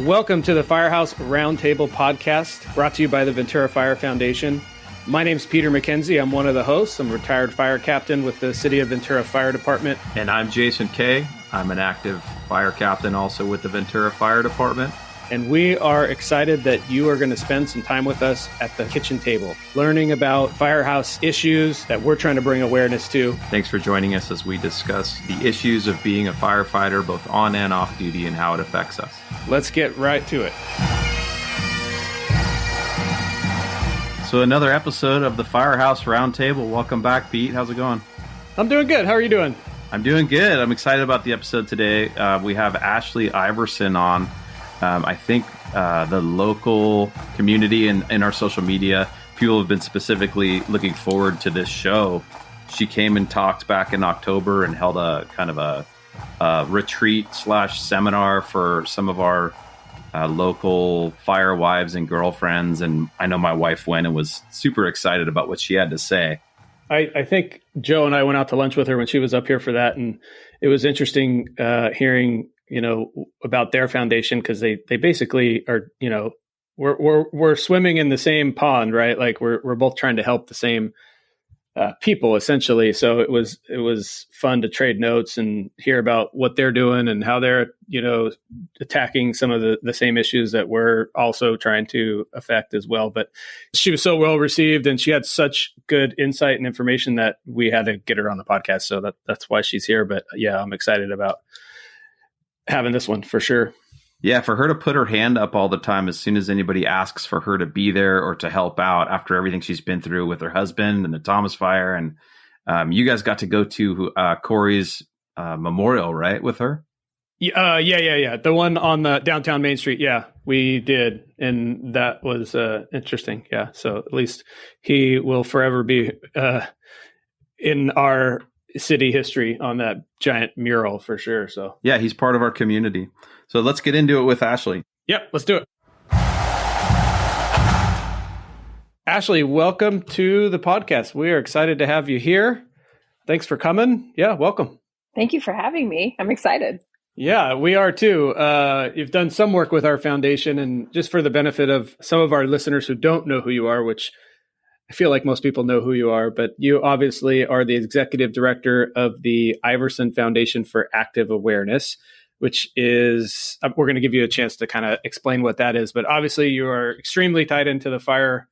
Welcome to the Firehouse Roundtable podcast, brought to you by the Ventura Fire Foundation. My name's Peter McKenzie. I'm one of the hosts. I'm a retired fire captain with the City of Ventura Fire Department. And I'm Jason Kay. I'm an active fire captain also with the Ventura Fire Department. And we are excited that you are going to spend some time with us at the kitchen table, learning about firehouse issues that we're trying to bring awareness to. Thanks for joining us as we discuss the issues of being a firefighter, both on and off duty, and how it affects us. Let's get right to it. So another episode of the Firehouse Roundtable. Welcome back, Pete. How's it going? I'm doing good. How are you doing? I'm doing good. I'm excited about the episode today. We have Ashley Iverson on. I think the local community and in our social media, people have been specifically looking forward to this show. She came and talked back in October and held a kind of a retreat/seminar for some of our local fire wives and girlfriends. And I know my wife went and was super excited about what she had to say. I think Joe and I went out to lunch with her when she was up here for that. And it was interesting hearing about their foundation, because they basically are, we're swimming in the same pond, right? Like we're both trying to help the same people essentially. So it was fun to trade notes and hear about what they're doing and how they're, attacking some of the same issues that we're also trying to affect as well. But she was so well received and she had such good insight and information that we had to get her on the podcast. So that's why she's here. But yeah, I'm excited about having this one for sure. Yeah, for her to put her hand up all the time as soon as anybody asks for her to be there or to help out after everything she's been through with her husband and the Thomas Fire. And you guys got to go to Corey's memorial, right, with her? Yeah. The one on the downtown Main Street. Yeah, we did. And that was interesting. Yeah. So at least he will forever be in our city history on that giant mural for sure. So yeah, he's part of our community. So let's get into it with Ashley. Yep, let's do it. Ashley, welcome to the podcast. We are excited to have you here. Thanks for coming. Yeah, welcome. Thank you for having me. I'm excited. Yeah, we are too. You've done some work with our foundation, and just for the benefit of some of our listeners who don't know who you are, which I feel like most people know who you are, but you obviously are the executive director of the Iverson Foundation for Active Awareness, which is, we're going to give you a chance to kind of explain what that is. But obviously you are extremely tied into the fire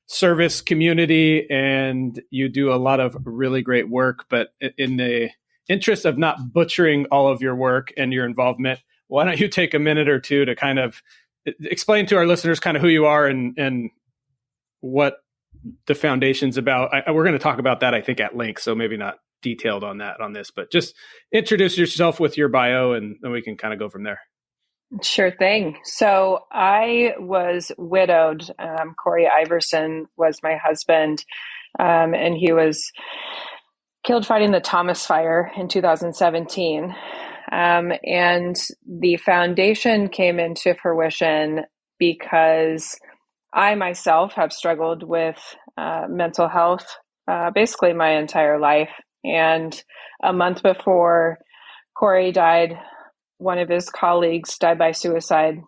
service community and you do a lot of really great work. But in the interest of not butchering all of your work and your involvement, why don't you take a minute or two to kind of explain to our listeners kind of who you are and what the foundation's about. We're going to talk about that, I think, at length. So maybe not detailed on that on this, but just introduce yourself with your bio and then we can kind of go from there. Sure thing. So I was widowed. Corey Iverson was my husband, and he was killed fighting the Thomas Fire in 2017. And the foundation came into fruition because I myself have struggled with mental health basically my entire life. And a month before Corey died, one of his colleagues died by suicide,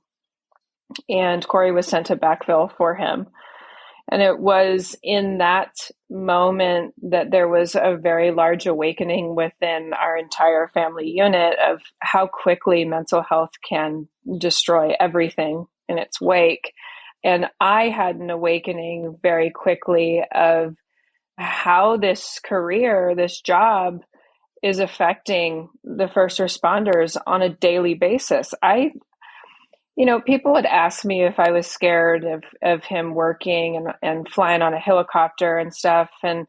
and Corey was sent to backfill for him. And it was in that moment that there was a very large awakening within our entire family unit of how quickly mental health can destroy everything in its wake. And I had an awakening very quickly of how this career, this job is affecting the first responders on a daily basis. People would ask me if I was scared of him working and flying on a helicopter and stuff. And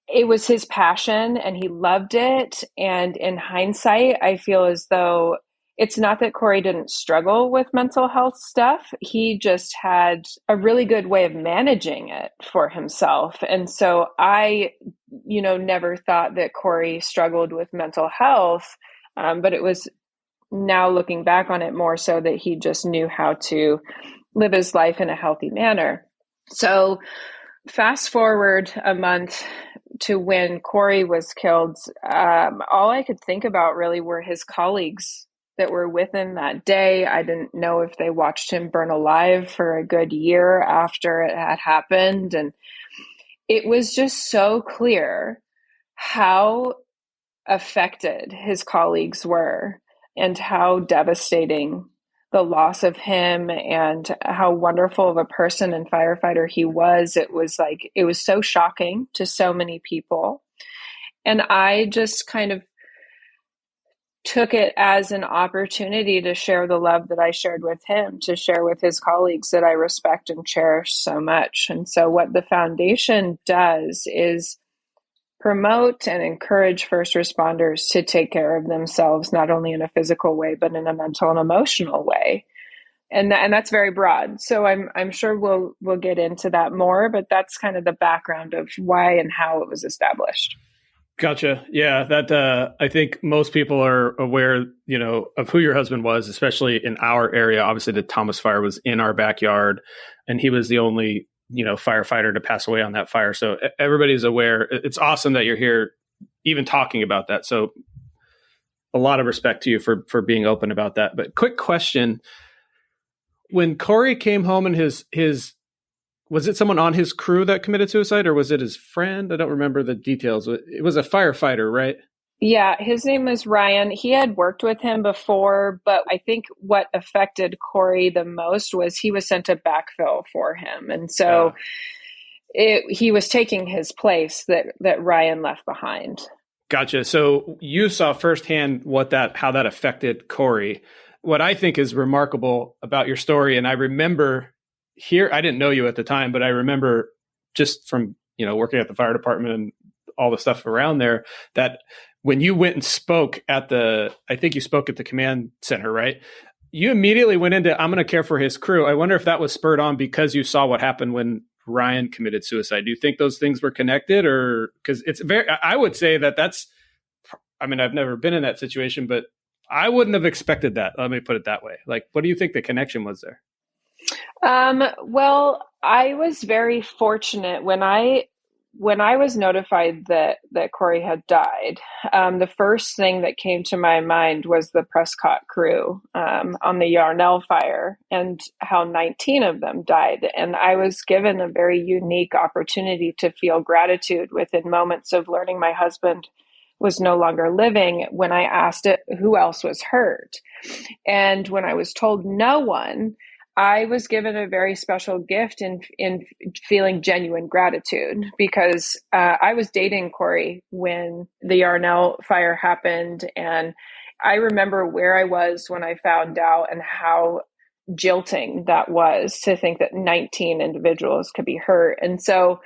it was his passion and he loved it. And in hindsight, I feel as though it's not that Corey didn't struggle with mental health stuff. He just had a really good way of managing it for himself. And so I, never thought that Corey struggled with mental health, but it was now looking back on it more so that he just knew how to live his life in a healthy manner. So fast forward a month to when Corey was killed, all I could think about really were his colleagues that were with him that day. I didn't know if they watched him burn alive for a good year after it had happened. And it was just so clear how affected his colleagues were and how devastating the loss of him and how wonderful of a person and firefighter he was. It was so shocking to so many people. And I just kind of took it as an opportunity to share the love that I shared with him, to share with his colleagues that I respect and cherish so much. And so what the foundation does is promote and encourage first responders to take care of themselves, not only in a physical way, but in a mental and emotional way. And that's very broad. So I'm sure we'll get into that more, but that's kind of the background of why and how it was established. Gotcha. Yeah, that I think most people are aware, of who your husband was, especially in our area. Obviously, the Thomas Fire was in our backyard, and he was the only, firefighter to pass away on that fire. So everybody's aware. It's awesome that you're here, even talking about that. So a lot of respect to you for being open about that. But quick question: when Corey came home and his was it someone on his crew that committed suicide, or was it his friend? I don't remember the details. It was a firefighter, right? Yeah, his name was Ryan. He had worked with him before, but I think what affected Corey the most was he was sent to backfill for him. And so he was taking his place that Ryan left behind. Gotcha. So you saw firsthand how that affected Corey. What I think is remarkable about your story, and I remember here, I didn't know you at the time, but I remember just from, working at the fire department and all the stuff around there, that when you went and spoke I think you spoke at the command center, right? You immediately went into, I'm going to care for his crew. I wonder if that was spurred on because you saw what happened when Ryan committed suicide. Do you think those things were connected, or because I would say I've never been in that situation, but I wouldn't have expected that. Let me put it that way. Like, what do you think the connection was there? Well, I was very fortunate when I was notified that Corey had died. The first thing that came to my mind was the Prescott crew on the Yarnell fire and how 19 of them died. And I was given a very unique opportunity to feel gratitude within moments of learning my husband was no longer living when I asked it who else was hurt. And when I was told no one, I was given a very special gift in feeling genuine gratitude, because I was dating Corey when the Yarnell fire happened. And I remember where I was when I found out and how jilting that was to think that 19 individuals could be hurt. And so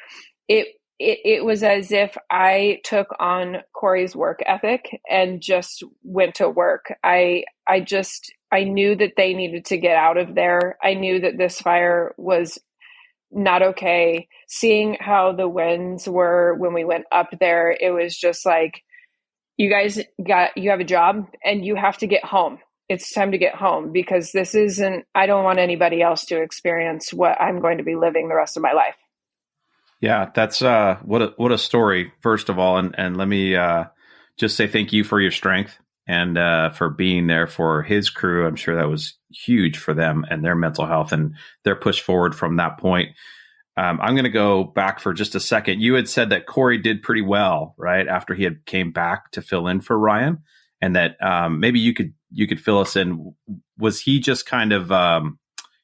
it was as if I took on Corey's work ethic and just went to work. I knew that they needed to get out of there. I knew that this fire was not okay. Seeing how the winds were when we went up there, it was just like, you have a job and you have to get home. It's time to get home, because I don't want anybody else to experience what I'm going to be living the rest of my life. Yeah, that's what a story, first of all. And let me just say thank you for your strength and for being there for his crew. I'm sure that was huge for them and their mental health and their push forward from that point. I'm going to go back for just a second. You had said that Corey did pretty well, right, after he had came back to fill in for Ryan, and that maybe you could fill us in. Was he just kind of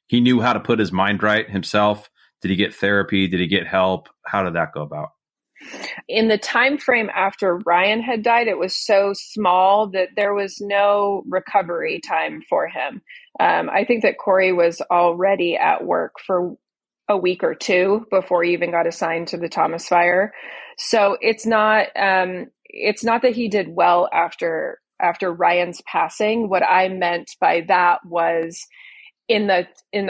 he knew how to put his mind right himself? Did he get therapy? Did he get help? How did that go about? In the time frame after Ryan had died, it was so small that there was no recovery time for him. I think that Corey was already at work for a week or two before he even got assigned to the Thomas Fire. So it's not that he did well after Ryan's passing. What I meant by that was, in the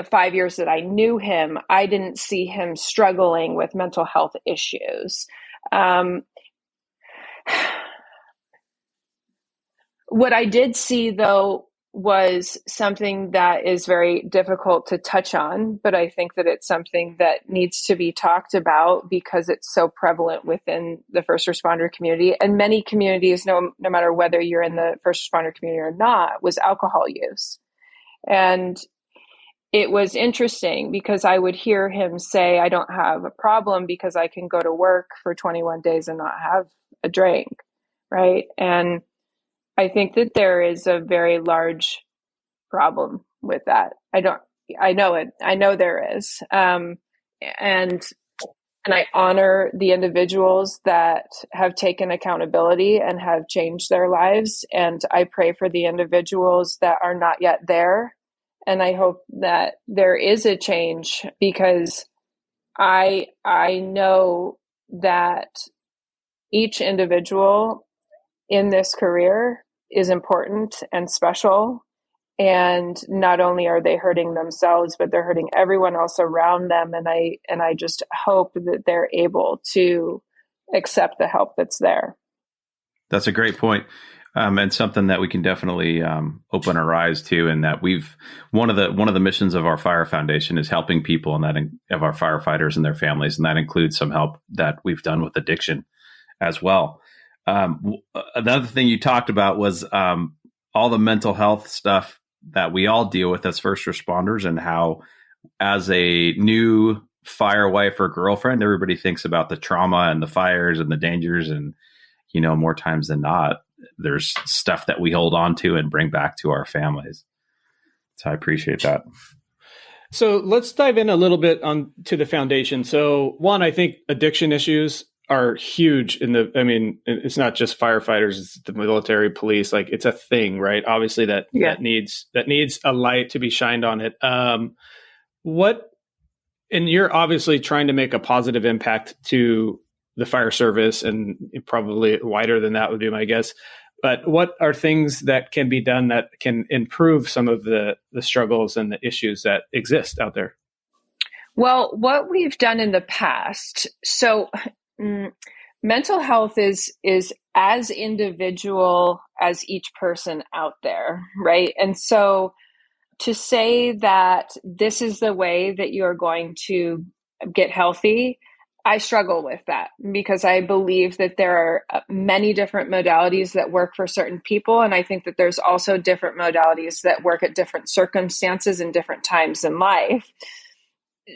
5 years that I knew him, I didn't see him struggling with mental health issues. What I did see, though, was something that is very difficult to touch on, but I think that it's something that needs to be talked about because it's so prevalent within the first responder community and many communities, no matter whether you're in the first responder community or not, was alcohol use. And it was interesting because I would hear him say, I don't have a problem because I can go to work for 21 days and not have a drink, right? And I think that there is a very large problem with that. I know there is. And I honor the individuals that have taken accountability and have changed their lives. And I pray for the individuals that are not yet there. And I hope that there is a change because I know that each individual in this career is important and special. And not only are they hurting themselves, but they're hurting everyone else around them. And I just hope that they're able to accept the help that's there. That's a great point. And something that we can definitely open our eyes to, and that one of the missions of our Fire Foundation is helping people, and that of our firefighters and their families, and that includes some help that we've done with addiction as well. Another thing you talked about was all the mental health stuff that we all deal with as first responders, and how, as a new fire wife or girlfriend, everybody thinks about the trauma and the fires and the dangers, and more times than not, there's stuff that we hold on to and bring back to our families. So I appreciate that. So let's dive in a little bit to the foundation. So one, I think addiction issues are huge it's not just firefighters, it's the military, police, like it's a thing, right? Obviously that needs a light to be shined on it. And you're obviously trying to make a positive impact to the fire service, and probably wider than that would be my guess. But what are things that can be done that can improve some of the struggles and the issues that exist out there? Well, what we've done in the past, so mental health is as individual as each person out there, right? And so to say that this is the way that you're going to get healthy, I struggle with that because I believe that there are many different modalities that work for certain people. And I think that there's also different modalities that work at different circumstances and different times in life.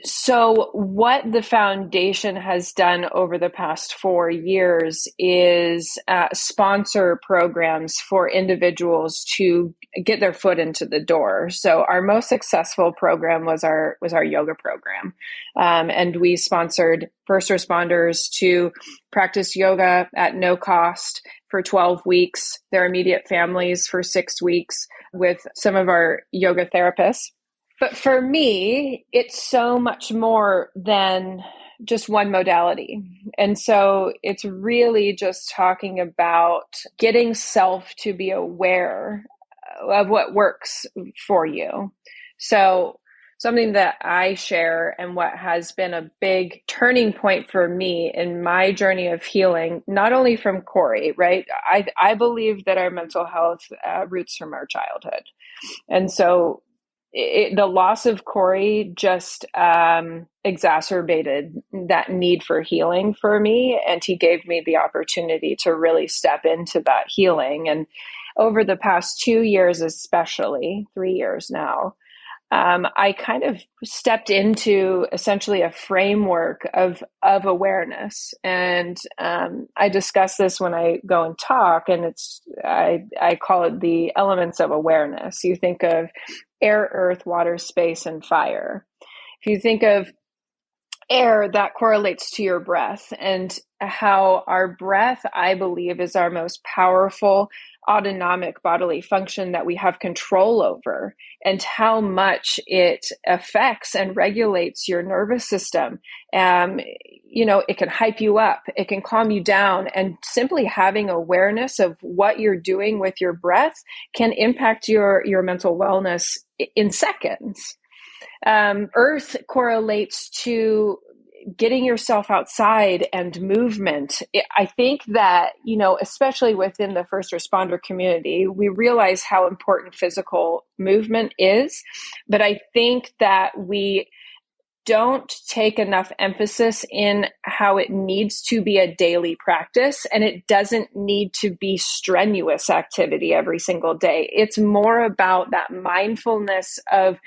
So what the foundation has done over the past 4 years is sponsor programs for individuals to get their foot into the door. So our most successful program was our yoga program. And we sponsored first responders to practice yoga at no cost for 12 weeks, their immediate families for 6 weeks with some of our yoga therapists. But for me, it's so much more than just one modality. And so it's really just talking about getting self to be aware of what works for you. So something that I share and what has been a big turning point for me in my journey of healing, not only from Corey, right? I believe that our mental health roots from our childhood. And so the loss of Corey just exacerbated that need for healing for me. And he gave me the opportunity to really step into that healing. And over the past 2 years, especially 3 years now, I kind of stepped into essentially a framework of awareness. And I discuss this when I go and talk, and I call it the elements of awareness. You think of air, earth, water, space, and fire. If you think of air, that correlates to your breath, and how our breath, I believe, is our most powerful autonomic bodily function that we have control over, and how much it affects and regulates your nervous system. It can hype you up, it can calm you down, and simply having awareness of what you're doing with your breath can impact your mental wellness in seconds. Earth correlates to getting yourself outside and movement. I think that, especially within the first responder community, we realize how important physical movement is. But I think that we don't take enough emphasis in how it needs to be a daily practice, and it doesn't need to be strenuous activity every single day. It's more about that mindfulness of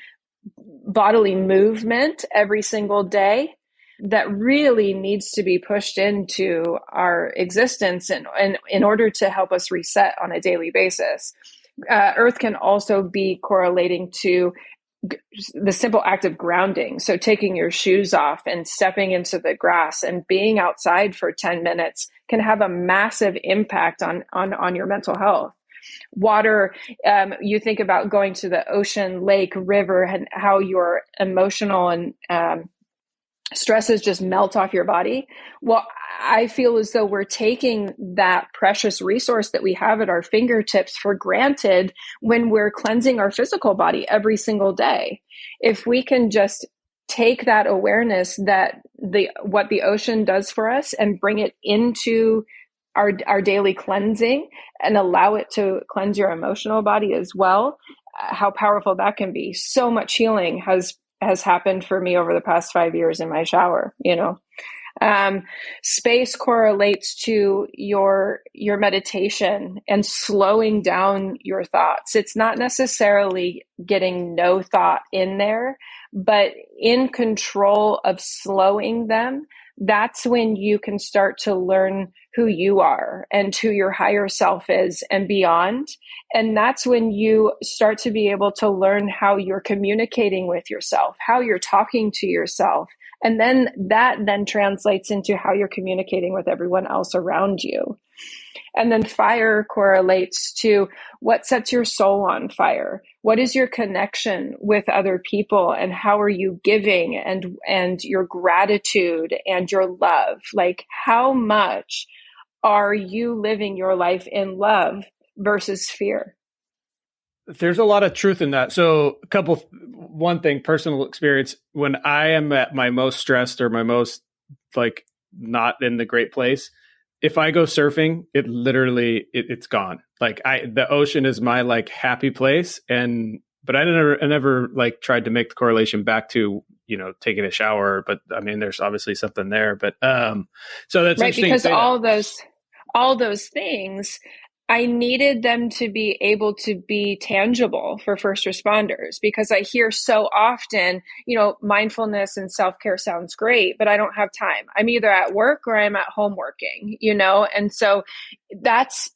bodily movement every single day that really needs to be pushed into our existence and in order to help us reset on a daily basis. Earth can also be correlating to the simple act of grounding. So taking your shoes off and stepping into the grass and being outside for 10 minutes can have a massive impact on your mental health. Water, you think about going to the ocean, lake, river, and how your emotional and stresses just melt off your body. Well, I feel as though we're taking that precious resource that we have at our fingertips for granted when we're cleansing our physical body every single day. If we can just take that awareness that what the ocean does for us and bring it into our daily cleansing and allow it to cleanse your emotional body as well, how powerful that can be. So much healing has happened for me over the past 5 years in my shower. Space correlates to your meditation and slowing down your thoughts. It's not necessarily getting no thought in there, but in control of slowing them. That's when you can start to learn who you are and who your higher self is and beyond. And that's when you start to be able to learn how you're communicating with yourself, how you're talking to yourself. And then that translates into how you're communicating with everyone else around you. And then fire correlates to what sets your soul on fire. What is your connection with other people, and how are you giving and your gratitude and your love? Like, how much are you living your life in love versus fear? There's a lot of truth in that. So one thing, personal experience, when I am at my most stressed or my most not in the great place, if I go surfing, it literally, it's gone. The ocean is my happy place. But I never tried to make the correlation back to, taking a shower, but I mean, there's obviously something there, but, so that's right. interesting. Because all those things, I needed them to be able to be tangible for first responders, because I hear so often, mindfulness and self-care sounds great, but I don't have time. I'm either at work or I'm at home working, and so that's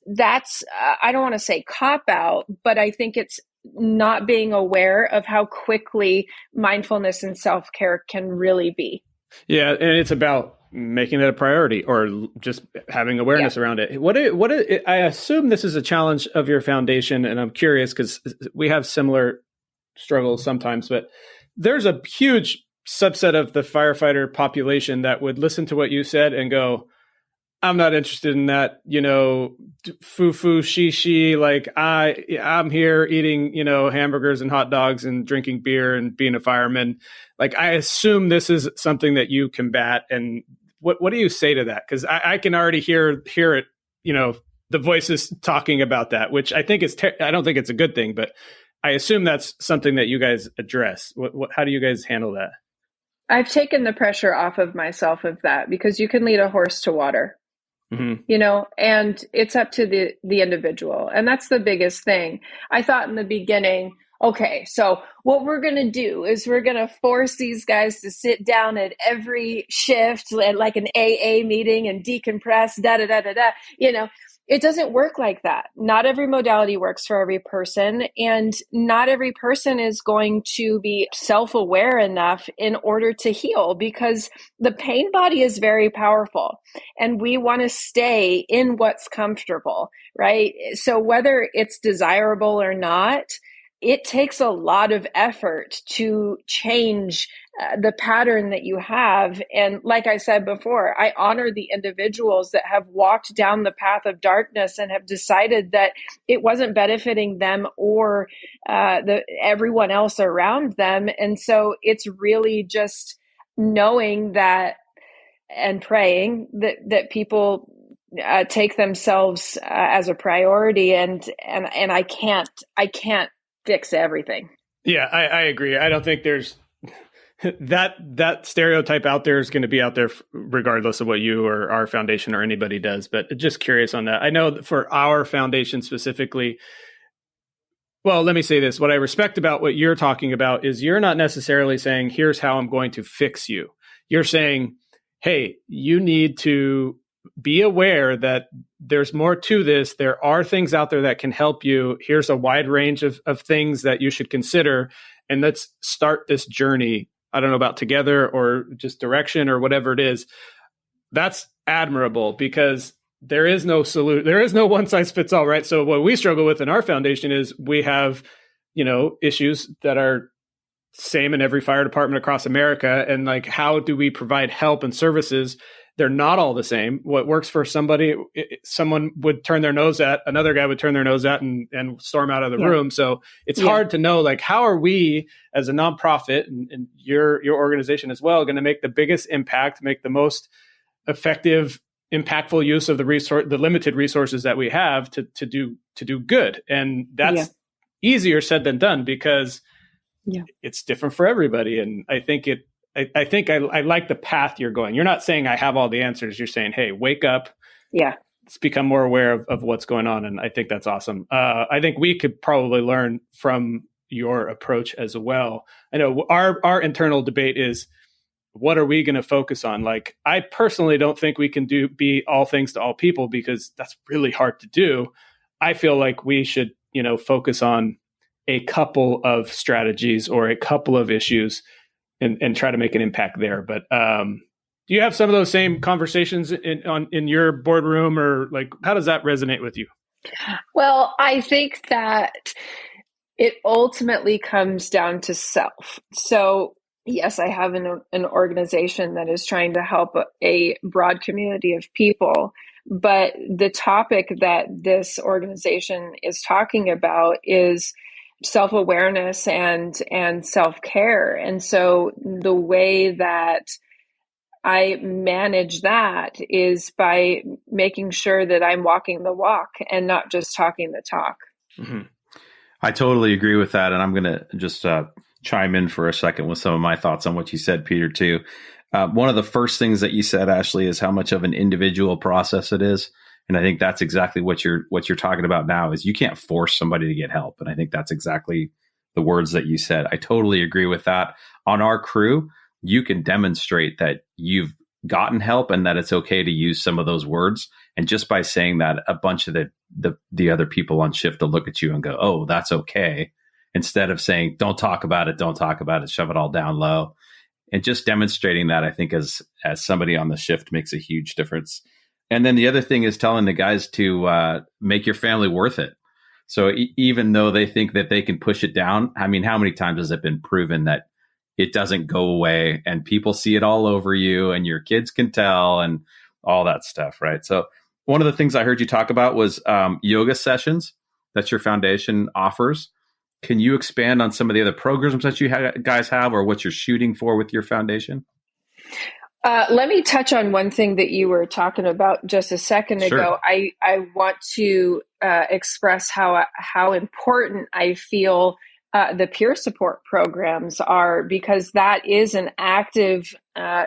I don't want to say cop out, but I think it's not being aware of how quickly mindfulness and self-care can really be. Yeah, and it's about making it a priority or just having awareness around it. I assume this is a challenge of your foundation, and I'm curious because we have similar struggles sometimes, but there's a huge subset of the firefighter population that would listen to what you said and go, I'm not interested in that, foo-foo, she, I'm here eating, hamburgers and hot dogs and drinking beer and being a fireman. I assume this is something that you combat. And what do you say to that? Because I can already hear it, the voices talking about that, which I think I don't think it's a good thing, but I assume that's something that you guys address. How do you guys handle that? I've taken the pressure off of myself of that, because you can lead a horse to water. Mm-hmm. And it's up to the individual. And that's the biggest thing. I thought in the beginning, okay, so what we're going to do is we're going to force these guys to sit down at every shift, like an AA meeting, and decompress, It doesn't work like that. Not every modality works for every person, and not every person is going to be self-aware enough in order to heal, because the pain body is very powerful and we want to stay in what's comfortable, right? So whether it's desirable or not, it takes a lot of effort to change the pattern that you have. And like I said before, I honor the individuals that have walked down the path of darkness and have decided that it wasn't benefiting them or everyone else around them. And so it's really just knowing that and praying that people take themselves as a priority, and I can't fix everything. Yeah, I agree. I don't think there's that stereotype out there is going to be out there regardless of what you or our foundation or anybody does. But just curious on that. I know that for our foundation specifically, well, let me say this. What I respect about what you're talking about is you're not necessarily saying, here's how I'm going to fix you. You're saying, hey, you need to be aware that there's more to this. There are things out there that can help you. Here's a wide range of things that you should consider. And let's start this journey. I don't know about together or just direction or whatever it is. That's admirable because there is no solution. There is no one size fits all, right? So what we struggle with in our foundation is we have, issues that are same in every fire department across America. And like, how do we provide help and services? They're not all the same. What works for somebody, someone would turn their nose at, another guy would turn their nose at and storm out of the room. So it's hard to know, like, how are we as a nonprofit and your organization as well going to make the biggest impact, make the most effective, impactful use of the limited resources that we have to do good. And that's easier said than done because it's different for everybody. And I think I like the path you're going. You're not saying I have all the answers. You're saying, hey, wake up. Yeah. Let's become more aware of what's going on. And I think that's awesome. I think we could probably learn from your approach as well. I know our internal debate is, what are we going to focus on? Like, I personally don't think we can be all things to all people because that's really hard to do. I feel like we should, focus on a couple of strategies or a couple of issues and try to make an impact there. But do you have some of those same conversations in your boardroom, or like, how does that resonate with you? Well, I think that it ultimately comes down to self. So yes, I have an organization that is trying to help a broad community of people, but the topic that this organization is talking about is self-awareness and self-care. And so the way that I manage that is by making sure that I'm walking the walk and not just talking the talk. Mm-hmm. I totally agree with that. And I'm going to just chime in for a second with some of my thoughts on what you said, Peter, too. One of the first things that you said, Ashley, is how much of an individual process it is. And I think that's exactly what you're talking about now, is you can't force somebody to get help. And I think that's exactly the words that you said. I totally agree with that. On our crew, you can demonstrate that you've gotten help and that it's okay to use some of those words. And just by saying that, a bunch of the other people on shift will look at you and go, oh, that's okay. Instead of saying, don't talk about it, shove it all down low. And just demonstrating that, I think, as somebody on the shift makes a huge difference. And then the other thing is telling the guys to make your family worth it. So even though they think that they can push it down, I mean, how many times has it been proven that it doesn't go away and people see it all over you and your kids can tell and all that stuff, right? So one of the things I heard you talk about was yoga sessions that your foundation offers. Can you expand on some of the other programs that you guys have, or what you're shooting for with your foundation? Let me touch on one thing that you were talking about just a second ago. I want to express how important I feel the peer support programs are, because that is an active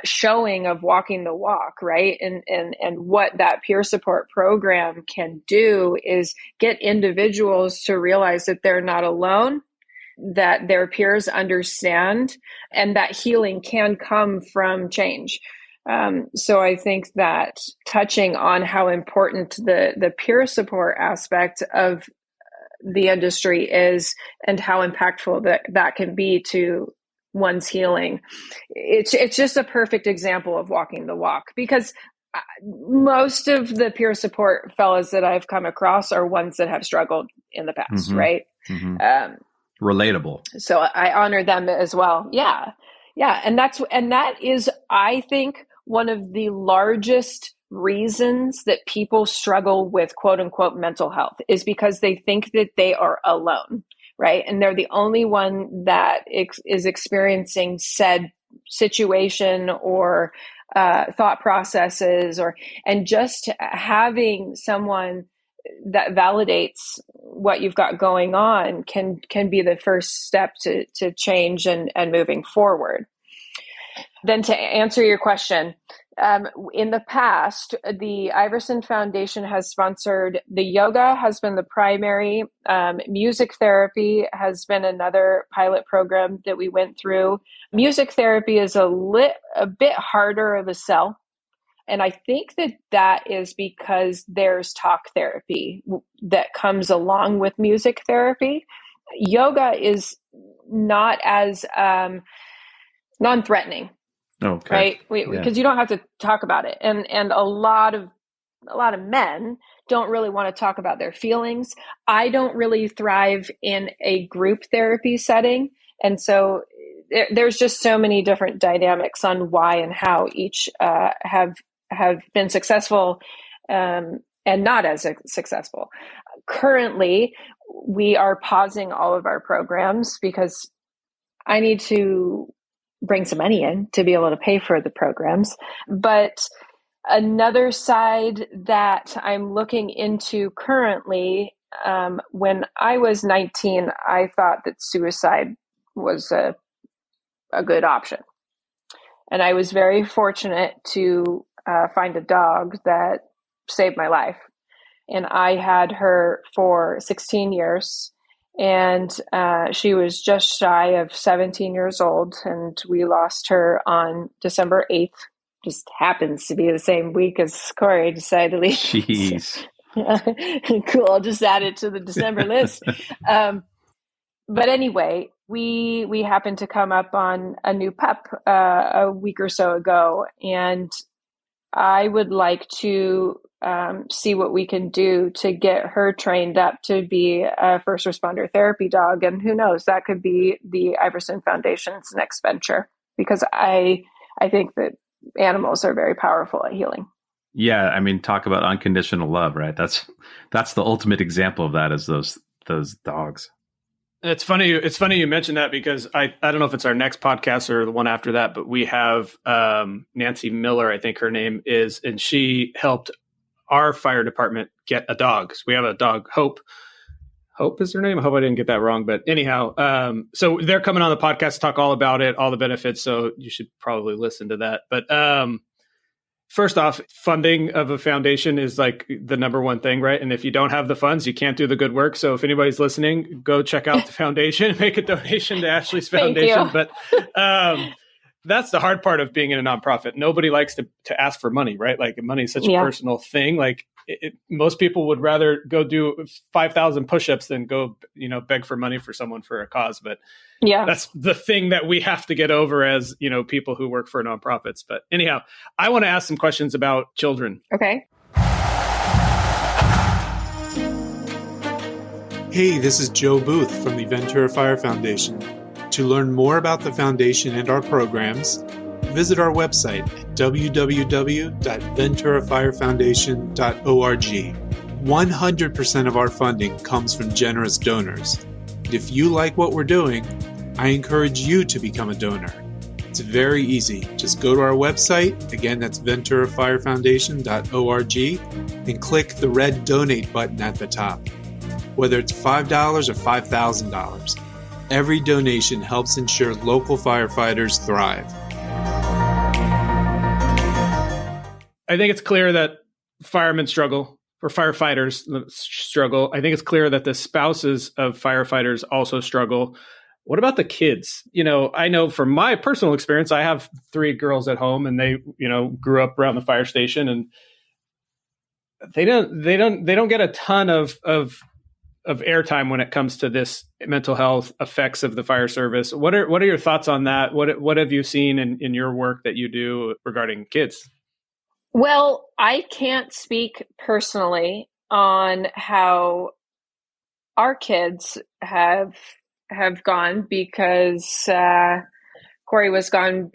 showing of walking the walk, right? And what that peer support program can do is get individuals to realize that they're not alone, that their peers understand, and that healing can come from change. So I think that touching on how important the peer support aspect of the industry is and how impactful that can be to one's healing. It's just a perfect example of walking the walk, because most of the peer support fellows that I've come across are ones that have struggled in the past, mm-hmm. right? Mm-hmm. Relatable. So I honor them as well. Yeah. And that is, I think, one of the largest reasons that people struggle with quote unquote mental health is because they think that they are alone, right? And they're the only one that is experiencing said situation or thought processes, and just having someone that validates what you've got going on can be the first step to change and moving forward. Then to answer your question, in the past, the Iverson Foundation has sponsored the yoga has been the primary. Music therapy has been another pilot program that we went through. Music therapy is a bit harder of a sell. And I think that is because there's talk therapy that comes along with music therapy. Yoga is not as non-threatening. Okay. Right? Because you don't have to talk about it. And a lot of men don't really want to talk about their feelings. I don't really thrive in a group therapy setting. And so there's just so many different dynamics on why and how each have been successful and not as successful. Currently, we are pausing all of our programs because I need to bring some money in to be able to pay for the programs. But another side that I'm looking into currently, when I was 19, I thought that suicide was a good option. And I was very fortunate to find a dog that saved my life. And I had her for 16 years. And she was just shy of 17 years old, and we lost her on December 8th. Just happens to be the same week as Corey decided to leave. Jeez. Cool. I'll just add it to the December list. But anyway, we happened to come up on a new pup a week or so ago, and I would like to see what we can do to get her trained up to be a first responder therapy dog. And who knows, that could be the Iverson Foundation's next venture, because I think that animals are very powerful at healing. Yeah. I mean, talk about unconditional love, right? That's the ultimate example of that, is those dogs. It's funny you mentioned that, because I don't know if it's our next podcast or the one after that, but we have Nancy Miller, I think her name is, and she helped our fire department get a dog. So we have a dog, Hope. Hope is her name. I hope I didn't get that wrong. But anyhow, so they're coming on the podcast to talk all about it, all the benefits. So you should probably listen to that. But first off, funding of a foundation is like the number one thing, right? And if you don't have the funds, you can't do the good work. So if anybody's listening, go check out the foundation, make a donation to Ashley's Foundation. But that's the hard part of being in a nonprofit. Nobody likes to ask for money, right? Like, money is such a personal thing. Like, most people would rather go do 5,000 push-ups than go, beg for money for someone for a cause. But that's the thing that we have to get over as, people who work for nonprofits. But anyhow, I want to ask some questions about children. Okay. Hey, this is Joe Booth from the Ventura Fire Foundation. To learn more about the foundation and our programs, visit our website at www.venturafirefoundation.org. 100% of our funding comes from generous donors. And if you like what we're doing, I encourage you to become a donor. It's very easy. Just go to our website, again that's venturafirefoundation.org, and click the red donate button at the top. Whether it's $5 or $5,000, every donation helps ensure local firefighters thrive. I think it's clear that firemen struggle, or firefighters struggle. I think it's clear that the spouses of firefighters also struggle. What about the kids? I know from my personal experience, I have 3 girls at home, and they, grew up around the fire station, and they don't get a ton of airtime when it comes to this mental health effects of the fire service. What are your thoughts on that? What have you seen in your work that you do regarding kids? Well, I can't speak personally on how our kids have gone, because Corey was gone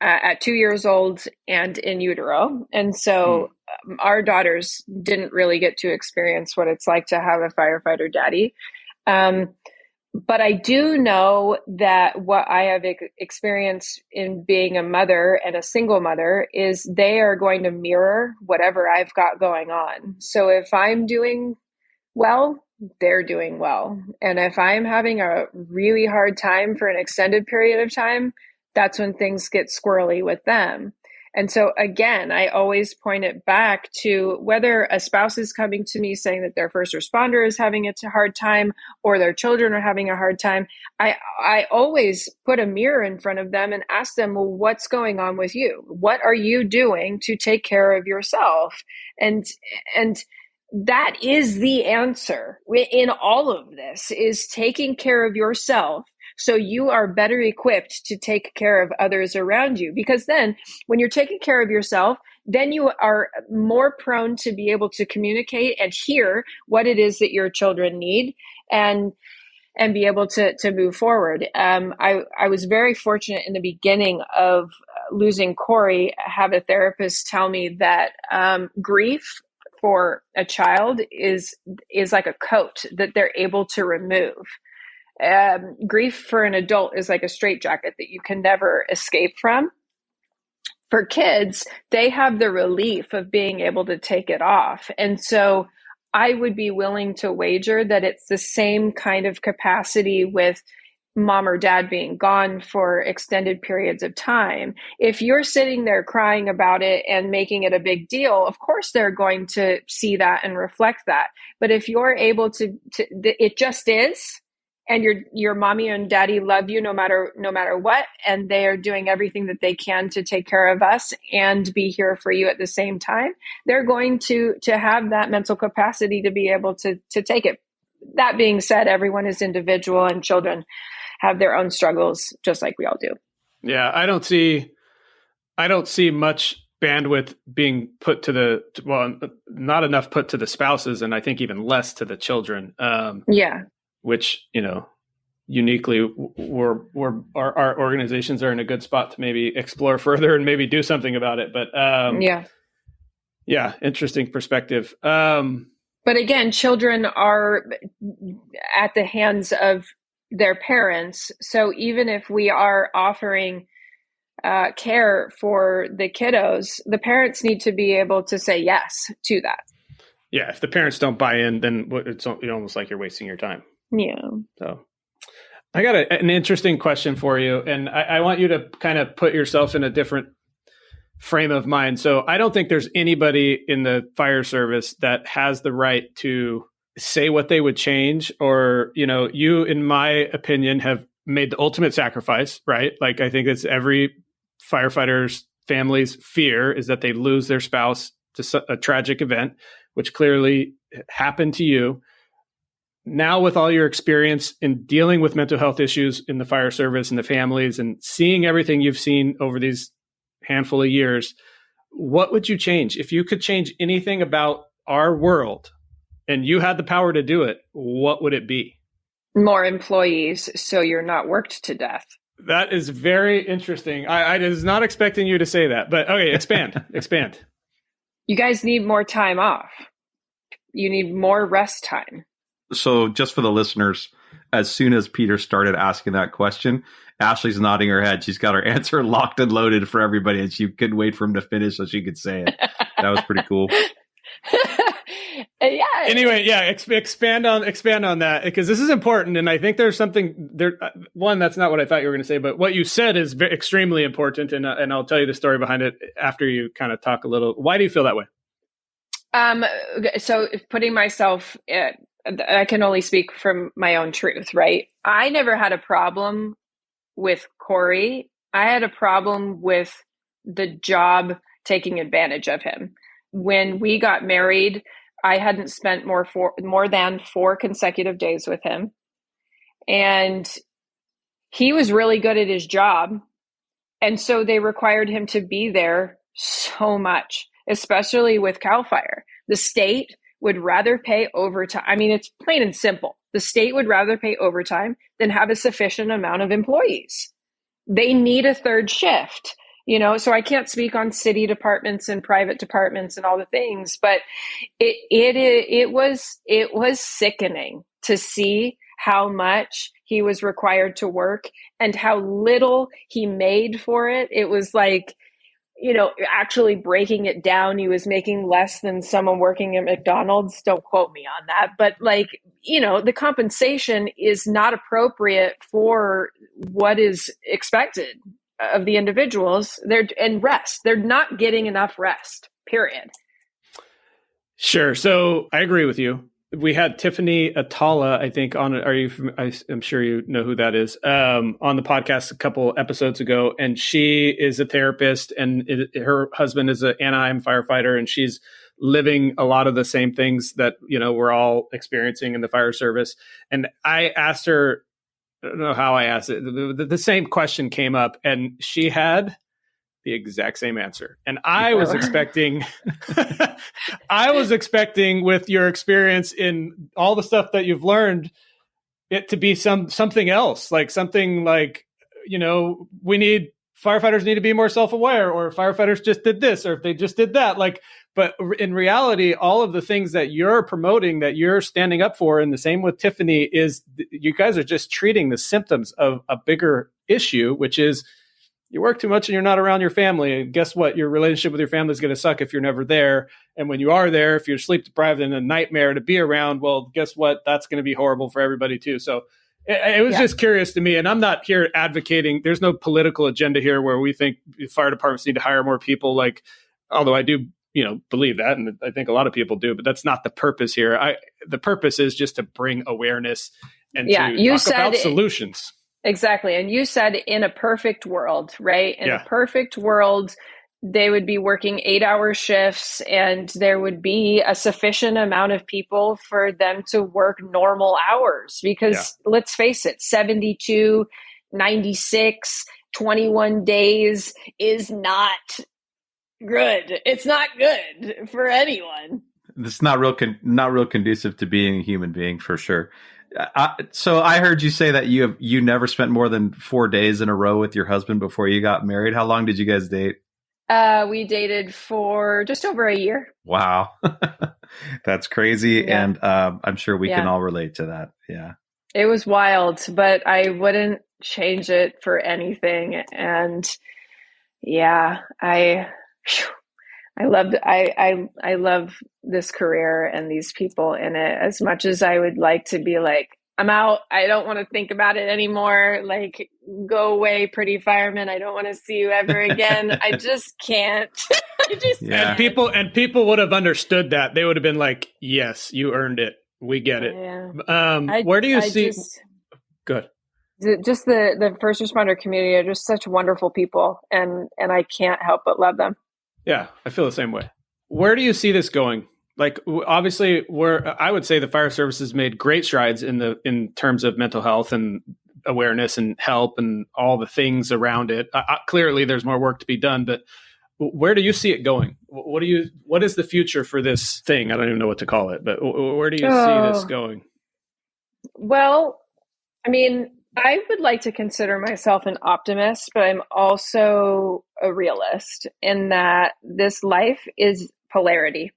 at 2 years old and in utero. And so our daughters didn't really get to experience what it's like to have a firefighter daddy. But I do know that what I have experienced in being a mother and a single mother is they are going to mirror whatever I've got going on. So if I'm doing well, they're doing well. And if I'm having a really hard time for an extended period of time, that's when things get squirrely with them. And so again, I always point it back to whether a spouse is coming to me saying that their first responder is having a hard time or their children are having a hard time. I always put a mirror in front of them and ask them, well, what's going on with you? What are you doing to take care of yourself? And that is the answer in all of this, is taking care of yourself so you are better equipped to take care of others around you. Because then when you're taking care of yourself, then you are more prone to be able to communicate and hear what it is that your children need and be able to move forward. I was very fortunate in the beginning of losing Corey, have a therapist tell me that grief for a child is like a coat that they're able to remove. Grief for an adult is like a straitjacket that you can never escape from. For kids, they have the relief of being able to take it off. And so I would be willing to wager that it's the same kind of capacity with mom or dad being gone for extended periods of time. If you're sitting there crying about it and making it a big deal, of course they're going to see that and reflect that. But if you're able to it just is, and your mommy and daddy love you no matter what, and they are doing everything that they can to take care of us and be here for you at the same time, they're going to have that mental capacity to be able to take it. That being said, everyone is individual and children have their own struggles just like we all do. Yeah, I don't see much bandwidth being put to not enough put to the spouses, and I think even less to the children. Which, uniquely our organizations are in a good spot to maybe explore further and maybe do something about it. But interesting perspective. But again, children are at the hands of their parents. So even if we are offering care for the kiddos, the parents need to be able to say yes to that. Yeah, if the parents don't buy in, then it's almost like you're wasting your time. Yeah. So I got an interesting question for you, and I want you to kind of put yourself in a different frame of mind. So I don't think there's anybody in the fire service that has the right to say what they would change, or, you, in my opinion, have made the ultimate sacrifice, right? Like, I think it's every firefighter's family's fear is that they lose their spouse to a tragic event, which clearly happened to you. Now, with all your experience in dealing with mental health issues in the fire service and the families and seeing everything you've seen over these handful of years, what would you change? If you could change anything about our world and you had the power to do it, what would it be? More employees, so you're not worked to death. That is very interesting. I was not expecting you to say that, but okay, expand. You guys need more time off. You need more rest time. So just for the listeners, as soon as Peter started asking that question, Ashley's nodding her head. She's got her answer locked and loaded for everybody, and she couldn't wait for him to finish so she could say it. That was pretty cool. Yeah. Anyway, expand on that, because this is important, and I think there's something there. One, that's not what I thought you were going to say, but what you said is extremely important, and I'll tell you the story behind it after you kind of talk a little. Why do you feel that way? So putting myself, I can only speak from my own truth, right? I never had a problem with Corey. I had a problem with the job taking advantage of him. When we got married, I hadn't spent more than 4 consecutive days with him. And he was really good at his job. And so they required him to be there so much, especially with CAL FIRE. The state would rather pay overtime. I mean, it's plain and simple. The state would rather pay overtime than have a sufficient amount of employees. They need a third shift. So I can't speak on city departments and private departments and all the things, but it was sickening to see how much he was required to work and how little he made for it. It was like, actually breaking it down, he was making less than someone working at McDonald's. Don't quote me on that. But the compensation is not appropriate for what is expected of the individuals. They're not getting enough rest, period. Sure. So I agree with you. We had Tiffany Atala, I think, on. I'm sure you know who that is. On the podcast a couple episodes ago, and she is a therapist, and her husband is an Anaheim firefighter, and she's living a lot of the same things that we're all experiencing in the fire service. And I asked her, I don't know how I asked it. The same question came up, and she had the exact same answer. And I was expecting, with your experience in all the stuff that you've learned, it to be something else, like something like, firefighters need to be more self-aware, or firefighters just did this, or if they just did that. But in reality, all of the things that you're promoting, that you're standing up for, and the same with Tiffany, is you guys are just treating the symptoms of a bigger issue, which is you work too much and you're not around your family. And guess what? Your relationship with your family is going to suck if you're never there. And when you are there, if you're sleep deprived and a nightmare to be around, well, guess what? That's going to be horrible for everybody too. So it was just curious to me. And I'm not here advocating. There's no political agenda here where we think fire departments need to hire more people. Although I do, believe that. And I think a lot of people do, but that's not the purpose here. The purpose is just to bring awareness and to talk about solutions. Exactly. And you said in a perfect world, right? In a perfect world, they would be working 8-hour shifts and there would be a sufficient amount of people for them to work normal hours. Because let's face it, 72, 96, 21 days is not good. It's not good for anyone. It's not real conducive to being a human being, for sure. So I heard you say that you never spent more than 4 days in a row with your husband before you got married. How long did you guys date? We dated for just over a year. Wow. That's crazy. Yeah. And I'm sure we can all relate to that. Yeah. It was wild, but I wouldn't change it for anything. And I love this career and these people in it as much as I would like to be like, I'm out. I don't want to think about it anymore. Like, go away, pretty fireman. I don't want to see you ever again. I just can't. And people would have understood that. They would have been like, yes, you earned it. We get it. Yeah. Where do you see? Good. Just the first responder community are just such wonderful people, and I can't help but love them. Yeah, I feel the same way. Where do you see this going? Like, obviously, I would say the fire service has made great strides in terms of mental health and awareness and help and all the things around it. Clearly, there's more work to be done, but where do you see it going? What is the future for this thing? I don't even know what to call it, but where do you see this going? Well, I mean, I would like to consider myself an optimist, but I'm also a realist in that this life is polarity.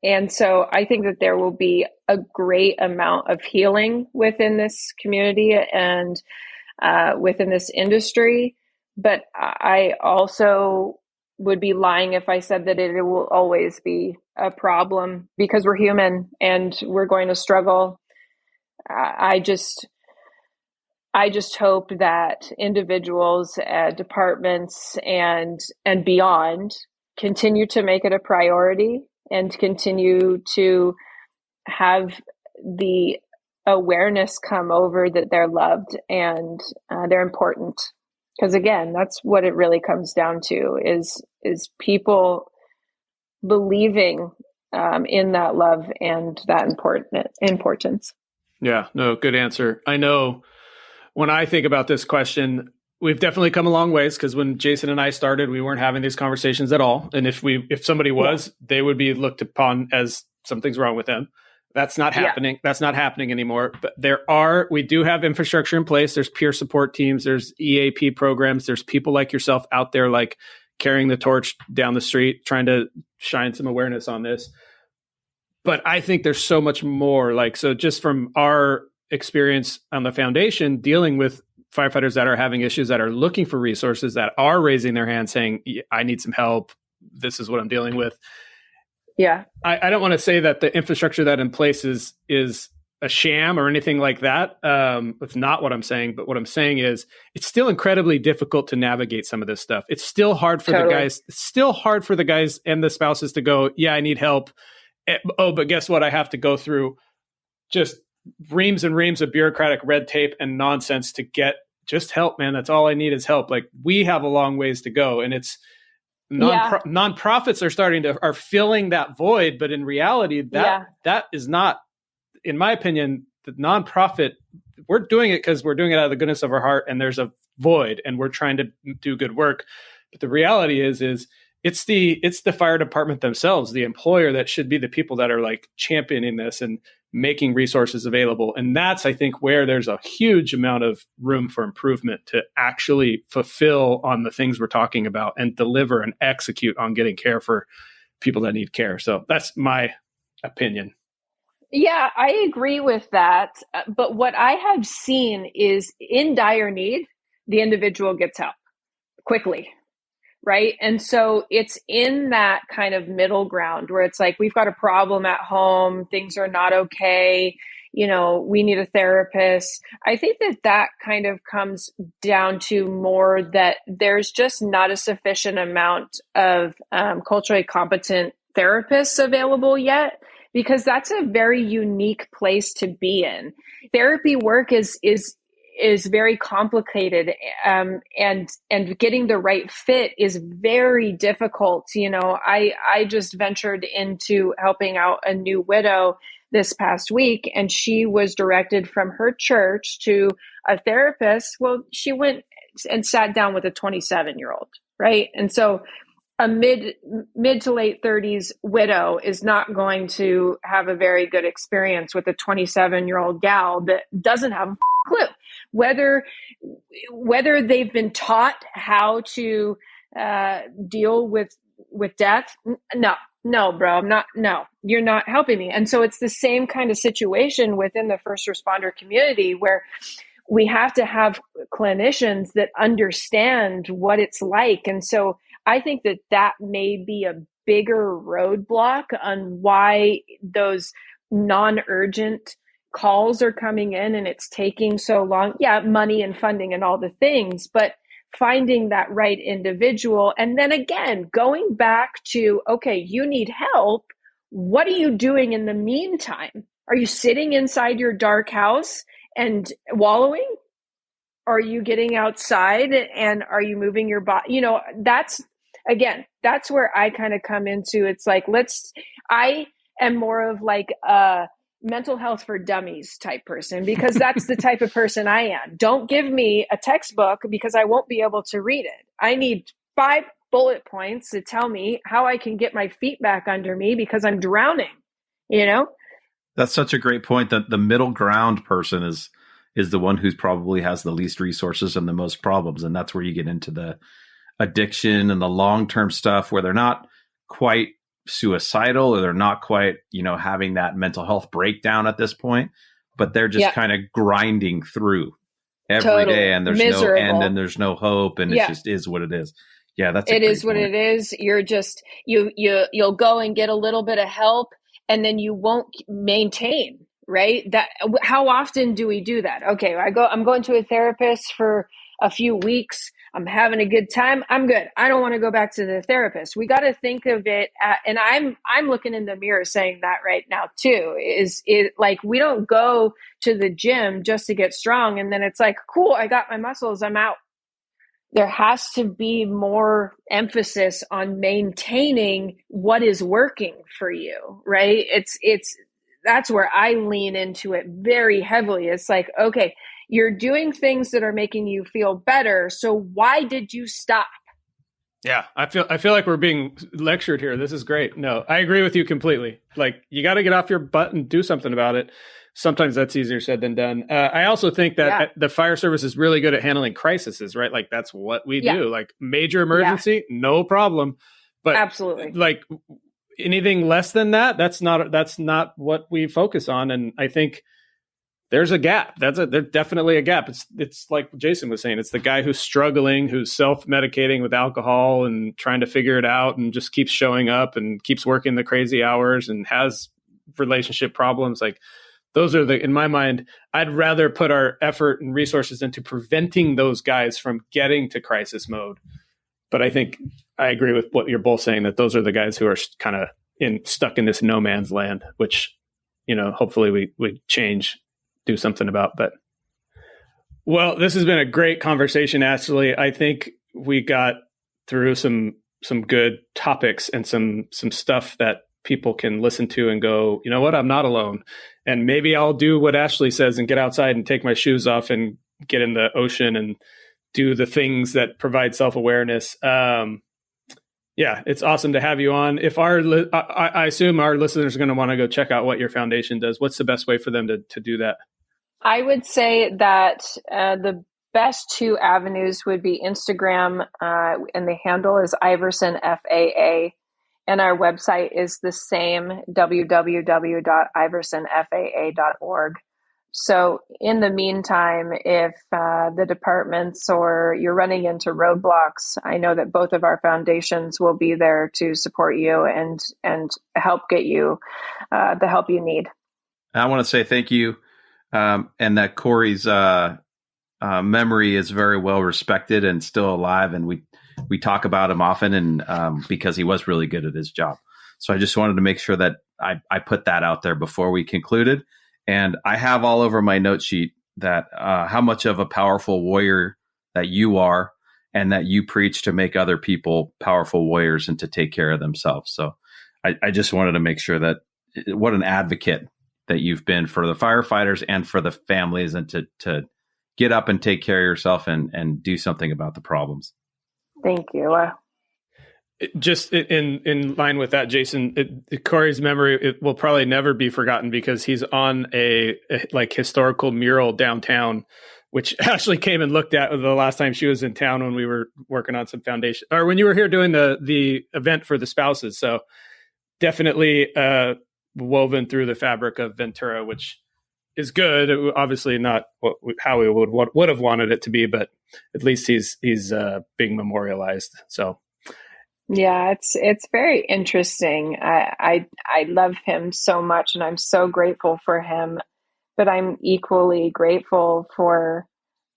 And so I think that there will be a great amount of healing within this community and within this industry. But I also would be lying if I said that it will always be a problem, because we're human and we're going to struggle. I just hope that individuals, departments, and beyond continue to make it a priority and continue to have the awareness come over that they're loved and they're important. Because again, that's what it really comes down to is people believing in that love and that importance. Yeah, no, good answer. I know when I think about this question, we've definitely come a long ways, because when Jason and I started, we weren't having these conversations at all. And if somebody was, they would be looked upon as something's wrong with them. That's not happening. That's not happening anymore. But we do have infrastructure in place. There's peer support teams. There's EAP programs. There's people like yourself out there, like carrying the torch down the street, trying to shine some awareness on this. But I think there's so much more. So just from our experience on the foundation dealing with firefighters that are having issues, that are looking for resources, that are raising their hand saying, I need some help. This is what I'm dealing with. Yeah. I don't want to say that the infrastructure that in place is a sham or anything like that. It's not what I'm saying, but what I'm saying is it's still incredibly difficult to navigate some of this stuff. It's still hard for the guys. It's still hard for the guys and the spouses to go, yeah, I need help. Oh, but guess what? I have to go through just reams and reams of bureaucratic red tape and nonsense to get just help, man. That's all I need is help. Like, we have a long ways to go, and it's nonprofits are filling that void. But in reality, that is not, in my opinion, the nonprofit. We're doing it because we're doing it out of the goodness of our heart, and there's a void, and we're trying to do good work. But the reality is it's the fire department themselves, the employer, that should be the people that are like championing this and making resources available. And that's, I think, where there's a huge amount of room for improvement to actually fulfill on the things we're talking about and deliver and execute on getting care for people that need care. So that's my opinion. Yeah, I agree with that. But what I have seen is, in dire need, the individual gets help quickly. Right. And so it's in that kind of middle ground where it's like, we've got a problem at home, things are not okay, we need a therapist. I think that kind of comes down to more that there's just not a sufficient amount of culturally competent therapists available yet, because that's a very unique place to be in. Therapy work is very complicated, and getting the right fit is very difficult. I just ventured into helping out a new widow this past week, and she was directed from her church to a therapist. Well, she went and sat down with a 27-year-old, right? And so a mid to late 30s widow is not going to have a very good experience with a 27-year-old gal that doesn't have a clue whether they've been taught how to deal with death. No, bro, you're not helping me. And so it's the same kind of situation within the first responder community, where we have to have clinicians that understand what it's like. And so I think that may be a bigger roadblock on why those non-urgent calls are coming in and it's taking so long. Yeah, money and funding and all the things, but finding that right individual. And then again, going back to, okay, you need help. What are you doing in the meantime? Are you sitting inside your dark house and wallowing? Are you getting outside and are you moving your body? That's where I kind of come into. It's like, I am more of like a mental health for dummies type person, because that's the type of person I am. Don't give me a textbook, because I won't be able to read it. I need 5 bullet points to tell me how I can get my feet back under me, because I'm drowning, That's such a great point, that the middle ground person is the one who's probably has the least resources and the most problems. And that's where you get into the addiction and the long-term stuff, where they're not quite suicidal, or they're not quite, having that mental health breakdown at this point, but they're just kind of grinding through every day, and there's no end and there's no hope, and it just is what it is. Yeah, it is what it is. You're just, you'll go and get a little bit of help, and then you won't maintain, right? How often do we do that? Okay, I'm going to a therapist for a few weeks. I'm having a good time. I'm good. I don't want to go back to the therapist. We got to think of it. And I'm looking in the mirror saying that right now too, is it like, we don't go to the gym just to get strong. And then it's like, cool, I got my muscles, I'm out. There has to be more emphasis on maintaining what is working for you, right? That's where I lean into it very heavily. It's like, okay, you're doing things that are making you feel better. So why did you stop? Yeah, I feel like we're being lectured here. This is great. No, I agree with you completely. Like, you got to get off your butt and do something about it. Sometimes that's easier said than done. I also think that the fire service is really good at handling crises, right? Like, that's what we do. Like, major emergency, no problem. But absolutely, like anything less than that, that's not what we focus on. And I think there's a gap. There's definitely a gap. It's like Jason was saying, it's the guy who's struggling, who's self-medicating with alcohol and trying to figure it out and just keeps showing up and keeps working the crazy hours and has relationship problems. Like those are in my mind, I'd rather put our effort and resources into preventing those guys from getting to crisis mode. But I think I agree with what you're both saying, that those are the guys who are kind of stuck in this no man's land, which, hopefully we do something about. But well, this has been a great conversation, Ashley. I think we got through some good topics and some stuff that people can listen to and go, you know what, I'm not alone. And maybe I'll do what Ashley says and get outside and take my shoes off and get in the ocean and do the things that provide self-awareness. Yeah, it's awesome to have you on. If I assume our listeners are going to want to go check out what your foundation does. What's the best way for them to do that? I would say that the best two avenues would be Instagram, and the handle is Iverson FAA, and our website is the same, www.iversonfaa.org. So in the meantime, if the departments or you're running into roadblocks, I know that both of our foundations will be there to support you and help get you the help you need. I want to say thank you, and that Corey's memory is very well respected and still alive, and we talk about him often, and because he was really good at his job. So I just wanted to make sure that I put that out there before we concluded. And I have all over my note sheet that how much of a powerful warrior that you are, and that you preach to make other people powerful warriors and to take care of themselves. So I just wanted to make sure that what an advocate that you've been for the firefighters and for the families, and to get up and take care of yourself and do something about the problems. Thank you. Just in line with that, Jason, Corey's memory, it will probably never be forgotten because he's on a historical mural downtown, which Ashley came and looked at the last time she was in town when we were working on some foundation, or when you were here doing the event for the spouses. So definitely woven through the fabric of Ventura, which is good. Obviously not how we would have wanted it to be, but at least he's being memorialized. So. Yeah, it's very interesting. I love him so much, and I'm so grateful for him, but I'm equally grateful for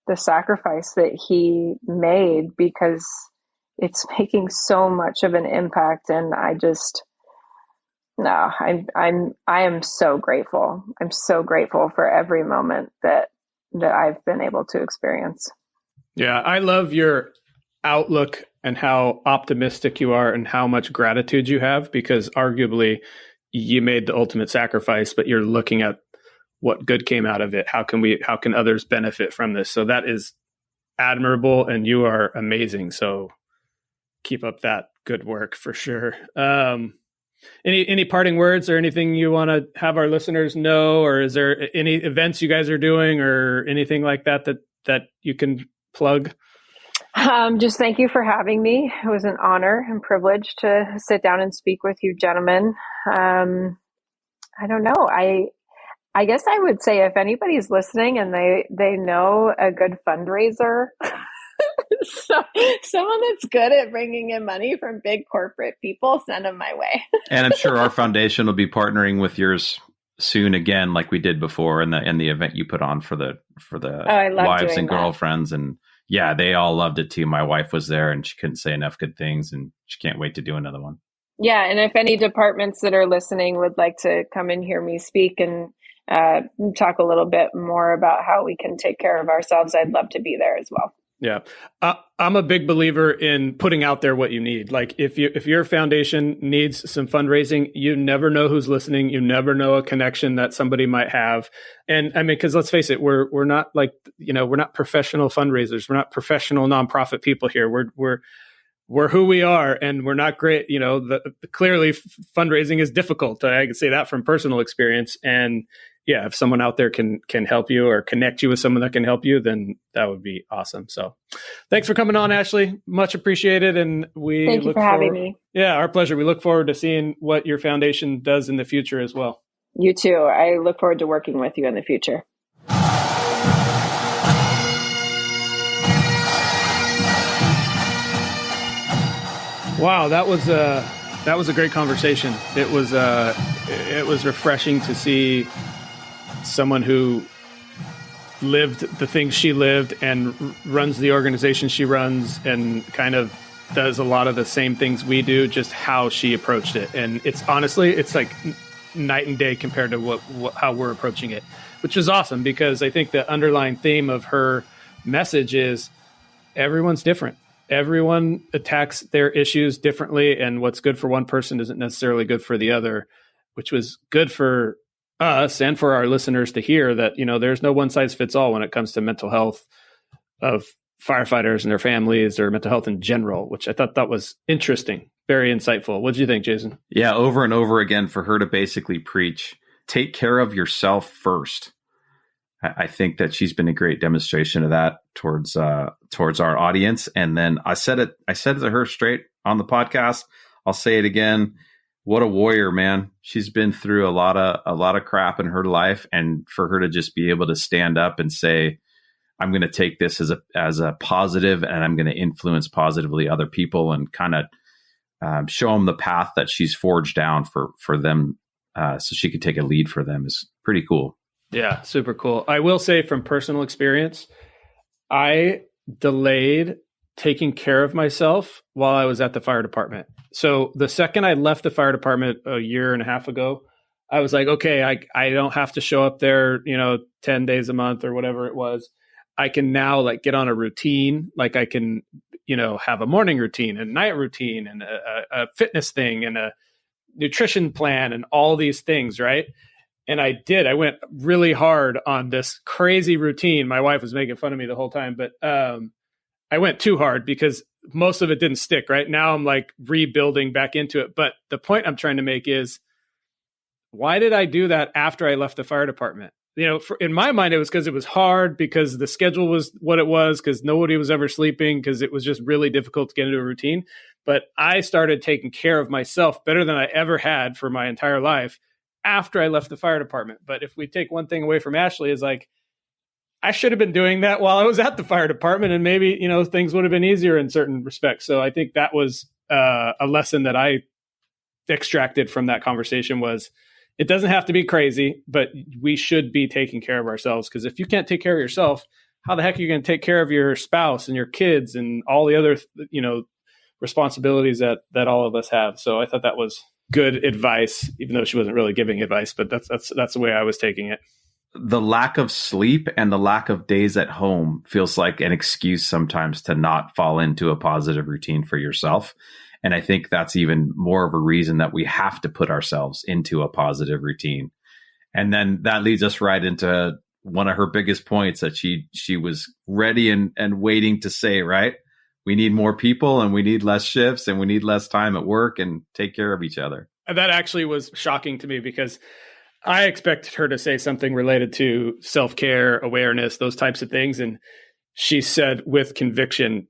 the sacrifice that he made, because it's making so much of an impact. And I am so grateful. I'm so grateful for every moment that I've been able to experience. Yeah, I love your outlook and how optimistic you are and how much gratitude you have, because arguably you made the ultimate sacrifice, but you're looking at what good came out of it. How can others benefit from this? So that is admirable, and you are amazing. So keep up that good work for sure. Any parting words or anything you want to have our listeners know, or is there any events you guys are doing or anything like that you can plug? Just thank you for having me. It was an honor and privilege to sit down and speak with you gentlemen. I don't know. I guess I would say if anybody's listening and they know a good fundraiser, so someone that's good at bringing in money from big corporate people, send them my way. And I'm sure our foundation will be partnering with yours soon again, like we did before in the event you put on for the wives and girlfriends. And yeah, they all loved it too. My wife was there and she couldn't say enough good things, and she can't wait to do another one. Yeah. And if any departments that are listening would like to come and hear me speak and talk a little bit more about how we can take care of ourselves, I'd love to be there as well. Yeah. I'm a big believer in putting out there what you need. Like if your foundation needs some fundraising, you never know who's listening. You never know a connection that somebody might have. And I mean, cause let's face it, we're not we're not professional fundraisers. We're not professional nonprofit people here. We're who we are, and we're not great. Clearly fundraising is difficult. I can say that from personal experience. And yeah, if someone out there can help you or connect you with someone that can help you, then that would be awesome. So thanks for coming on, Ashley. Much appreciated. And thank you for having me. Yeah, our pleasure. We look forward to seeing what your foundation does in the future as well. You too. I look forward to working with you in the future. Wow, that was a great conversation. It was refreshing to see someone who lived the things she lived and runs the organization she runs and kind of does a lot of the same things we do, just how she approached it. And it's like night and day compared to how we're approaching it, which is awesome, because I think the underlying theme of her message is everyone's different. Everyone attacks their issues differently, and what's good for one person isn't necessarily good for the other, which was good for us and for our listeners to hear that, there's no one size fits all when it comes to mental health of firefighters and their families, or mental health in general, which I thought that was interesting, very insightful. What did you think, Jason? Yeah, over and over again for her to basically preach, take care of yourself first. I think that she's been a great demonstration of that towards our audience. And then I said it to her straight on the podcast. I'll say it again. What a warrior, man. She's been through a lot of crap in her life. And for her to just be able to stand up and say, I'm going to take this as a positive, and I'm going to influence positively other people, and kind of show them the path that she's forged down for them, so she could take a lead for them, is pretty cool. Yeah, super cool. I will say from personal experience, I delayed taking care of myself while I was at the fire department. So the second I left the fire department a year and a half ago, I was like, okay, I don't have to show up there, 10 days a month or whatever it was. I can now get on a routine. Like I can, have a morning routine, a night routine, and a fitness thing, and a nutrition plan, and all these things. Right. And I went really hard on this crazy routine. My wife was making fun of me the whole time, but I went too hard because most of it didn't stick. Right now I'm rebuilding back into it. But the point I'm trying to make is, why did I do that after I left the fire department? In my mind, it was because it was hard, because the schedule was what it was, because nobody was ever sleeping, because it was just really difficult to get into a routine. But I started taking care of myself better than I ever had for my entire life after I left the fire department. But if we take one thing away from Ashley, is I should have been doing that while I was at the fire department, and maybe, things would have been easier in certain respects. So I think that was a lesson that I extracted from that conversation was, it doesn't have to be crazy, but we should be taking care of ourselves. Because if you can't take care of yourself, how the heck are you going to take care of your spouse and your kids and all the other, responsibilities that all of us have? So I thought that was good advice, even though she wasn't really giving advice, but that's the way I was taking it. The lack of sleep and the lack of days at home feels like an excuse sometimes to not fall into a positive routine for yourself. And I think that's even more of a reason that we have to put ourselves into a positive routine. And then that leads us right into one of her biggest points that she was ready and waiting to say, right? We need more people, and we need less shifts, and we need less time at work, and take care of each other. That actually was shocking to me, because I expected her to say something related to self-care, awareness, those types of things. And she said with conviction,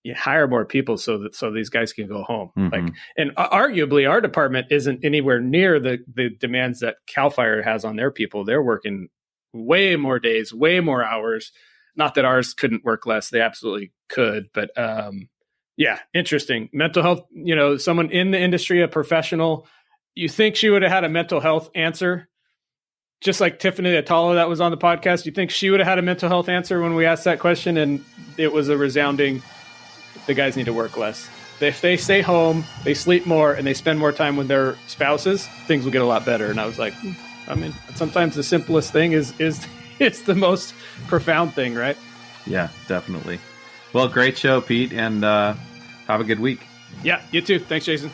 you hire more people so these guys can go home. Mm-hmm. And arguably our department isn't anywhere near the demands that CAL FIRE has on their people. They're working way more days, way more hours. Not that ours couldn't work less. They absolutely could. But yeah, interesting. Mental health, someone in the industry, a professional, you think she would have had a mental health answer? Just like Tiffany Atala that was on the podcast, you think she would have had a mental health answer when we asked that question? And it was a resounding, the guys need to work less. If they stay home, they sleep more, and they spend more time with their spouses, things will get a lot better. And I was like, sometimes the simplest thing is the most profound thing, right? Yeah, definitely. Well, great show, Pete, and have a good week. Yeah, you too. Thanks, Jason.